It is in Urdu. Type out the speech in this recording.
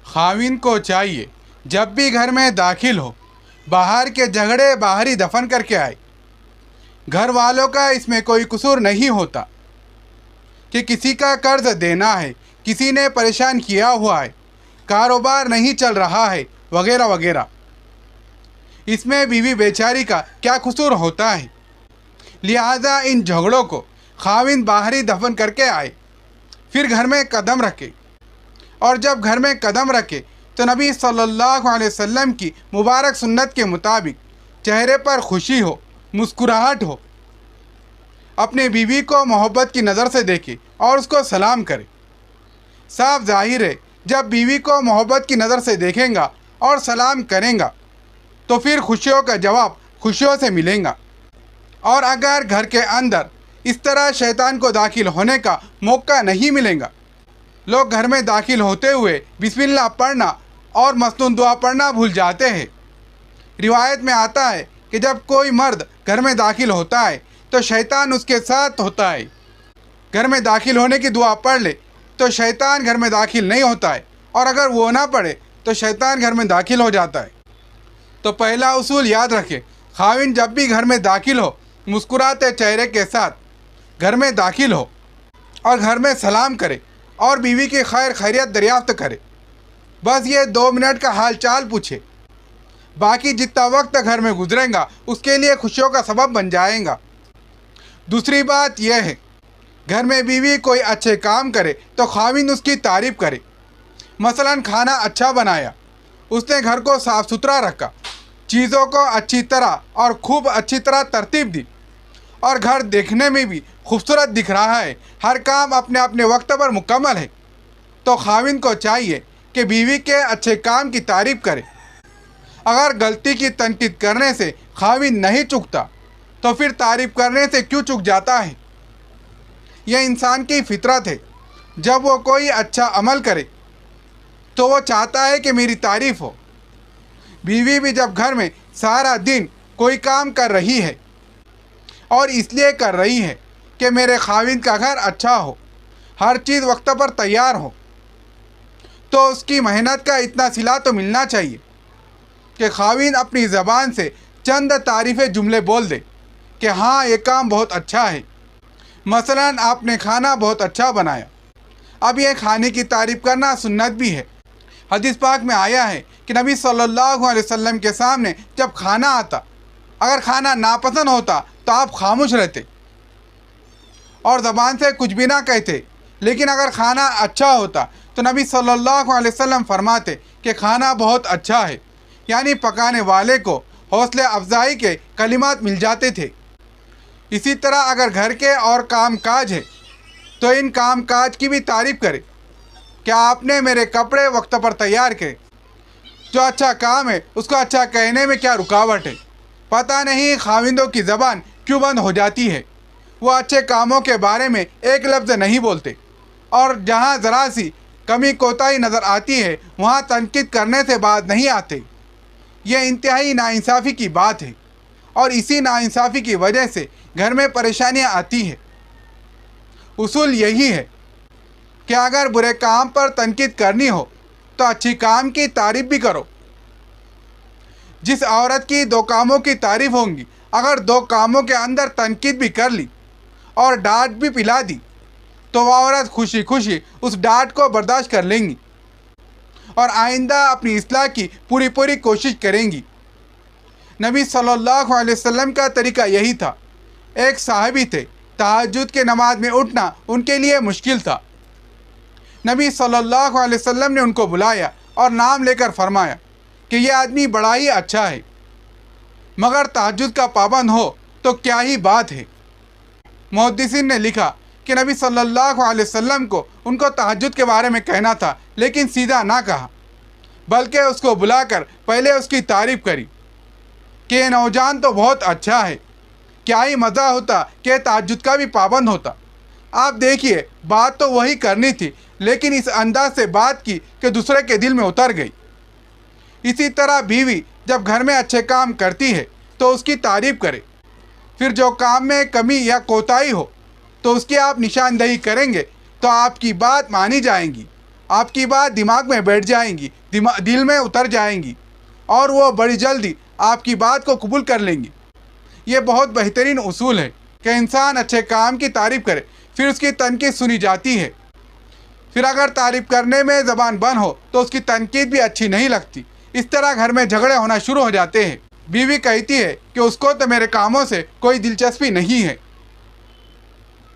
خاوند کو چاہیے جب بھی گھر میں داخل ہو باہر کے جھگڑے باہر ہی دفن کر کے آئے۔ گھر والوں کا اس میں کوئی قصور نہیں ہوتا کہ کسی کا قرض دینا ہے، کسی نے پریشان کیا ہوا ہے، کاروبار نہیں چل رہا ہے وغیرہ وغیرہ۔ اس میں بیوی بیچاری کا کیا قصور ہوتا ہے؟ لہذا ان جھگڑوں کو خاوند باہر ہی دفن کر کے آئے، پھر گھر میں قدم رکھے۔ اور جب گھر میں قدم رکھے تو نبی صلی اللہ علیہ وسلم کی مبارک سنت کے مطابق چہرے پر خوشی ہو، مسکراہٹ ہو، اپنے بیوی کو محبت کی نظر سے دیکھے اور اس کو سلام کرے۔ صاف ظاہر ہے جب بیوی کو محبت کی نظر سے دیکھیں گا اور سلام کریں گا تو پھر خوشیوں کا جواب خوشیوں سے ملیں گا۔ اور اگر گھر کے اندر اس طرح شیطان کو داخل ہونے کا موقع نہیں ملے گا، لوگ گھر میں داخل ہوتے ہوئے بسم اللہ پڑھنا اور مسنون دعا پڑھنا بھول جاتے ہیں۔ روایت میں آتا ہے کہ جب کوئی مرد گھر میں داخل ہوتا ہے تو شیطان اس کے ساتھ ہوتا ہے۔ گھر میں داخل ہونے کی دعا پڑھ لے تو شیطان گھر میں داخل نہیں ہوتا ہے، اور اگر وہ نہ پڑھے تو شیطان گھر میں داخل ہو جاتا ہے۔ تو پہلا اصول یاد رکھے، خاوند جب بھی گھر میں داخل ہو مسکراتے چہرے کے ساتھ گھر میں داخل ہو اور گھر میں سلام کرے اور بیوی کی خیر خیریت دریافت کرے۔ بس یہ 2 منٹ کا حال چال پوچھے، باقی جتنا وقت گھر میں گزرے گا اس کے لیے خوشیوں کا سبب بن جائے گا۔ دوسری بات یہ ہے، گھر میں بیوی کوئی اچھے کام کرے تو خاوند اس کی تعریف کرے۔ مثلا کھانا اچھا بنایا، اس نے گھر کو صاف ستھرا رکھا، چیزوں کو اچھی طرح اور خوب اچھی طرح ترتیب دی، اور گھر دیکھنے میں بھی خوبصورت دکھ رہا ہے، ہر کام اپنے اپنے وقت پر مکمل ہے، تو خاوند کو چاہیے کہ بیوی کے اچھے کام کی تعریف کرے۔ اگر غلطی کی تنقید کرنے سے خاوند نہیں چکتا تو پھر تعریف کرنے سے کیوں چک جاتا ہے؟ یہ انسان کی فطرت ہے، جب وہ کوئی اچھا عمل کرے تو وہ چاہتا ہے کہ میری تعریف ہو۔ بیوی بھی جب گھر میں سارا دن کوئی کام کر رہی ہے اور اس لیے کر رہی ہے کہ میرے خاوند کا گھر اچھا ہو، ہر چیز وقت پر تیار ہو، تو اس کی محنت کا اتنا صلہ تو ملنا چاہیے کہ خاوند اپنی زبان سے چند تعریفیں جملے بول دے کہ ہاں یہ کام بہت اچھا ہے۔ مثلا آپ نے کھانا بہت اچھا بنایا، اب یہ کھانے کی تعریف کرنا سنت بھی ہے۔ حدیث پاک میں آیا ہے کہ نبی صلی اللہ علیہ وسلم کے سامنے جب کھانا آتا، اگر کھانا ناپسند ہوتا تو آپ خاموش رہتے اور زبان سے کچھ بھی نہ کہتے، لیکن اگر کھانا اچھا ہوتا تو نبی صلی اللہ علیہ وسلم فرماتے کہ کھانا بہت اچھا ہے، یعنی پکانے والے کو حوصلہ افزائی کے کلمات مل جاتے تھے۔ اسی طرح اگر گھر کے اور کام کاج ہے تو ان کام کاج کی بھی تعریف کرے کہ آپ نے میرے کپڑے وقت پر تیار کرے۔ جو اچھا کام ہے اس کو اچھا کہنے میں کیا رکاوٹ ہے؟ پتہ نہیں خاوندوں کی زبان کیوں بند ہو جاتی ہے، وہ اچھے کاموں کے بارے میں ایک لفظ نہیں بولتے، اور جہاں ذرا سی کمی کوتاہی نظر آتی ہے وہاں تنقید کرنے سے باز نہیں آتے۔ یہ انتہائی ناانصافی کی بات ہے، اور اسی ناانصافی کی وجہ سے گھر میں پریشانیاں آتی ہیں۔ اصول یہی ہے کہ اگر برے کام پر تنقید کرنی ہو تو اچھی کام کی تعریف بھی کرو۔ جس عورت کی 2 کاموں کی تعریف ہوں گی، اگر 2 کاموں کے اندر تنقید بھی کر لی اور ڈانٹ بھی پلا دی تو وہ عورت خوشی خوشی اس ڈانٹ کو برداشت کر لیں گی اور آئندہ اپنی اصلاح کی پوری کوشش کریں گی۔ نبی صلی اللہ علیہ وسلم کا طریقہ یہی تھا۔ ایک صحابی تھے، تہجد کے نماز میں اٹھنا ان کے لیے مشکل تھا۔ نبی صلی اللہ علیہ وسلم نے ان کو بلایا اور نام لے کر فرمایا کہ یہ آدمی بڑا ہی اچھا ہے، مگر تہجد کا پابند ہو تو کیا ہی بات ہے۔ محدثین نے لکھا کہ نبی صلی اللہ علیہ وسلم کو ان کو تہجد کے بارے میں کہنا تھا، لیکن سیدھا نہ کہا، بلکہ اس کو بلا کر پہلے اس کی تعریف کری کہ یہ نوجوان تو بہت اچھا ہے، کیا ہی مزہ ہوتا کہ تہجد کا بھی پابند ہوتا۔ آپ دیکھیے، بات تو وہی کرنی تھی، لیکن اس انداز سے بات کی کہ دوسرے کے دل میں اتر گئی۔ اسی طرح بیوی جب گھر میں اچھے کام کرتی ہے تو اس کی تعریف کرے، پھر جو کام میں کمی یا کوتاہی ہو تو اس کی آپ نشاندہی کریں گے تو آپ کی بات مانی جائیں گی آپ کی بات دماغ میں بیٹھ جائیں گی، دل میں اتر جائیں گی، اور وہ بڑی جلدی آپ کی بات کو قبول کر لیں گی۔ یہ بہت بہترین اصول ہے کہ انسان اچھے کام کی تعریف کرے، پھر اس کی تنقید سنی جاتی ہے۔ پھر اگر تعریف کرنے میں زبان بند ہو تو اس کی تنقید بھی اچھی نہیں لگتی۔ اس طرح گھر میں جھگڑے ہونا شروع ہو جاتے ہیں۔ بیوی کہتی ہے کہ اس کو تو میرے کاموں سے کوئی دلچسپی نہیں ہے،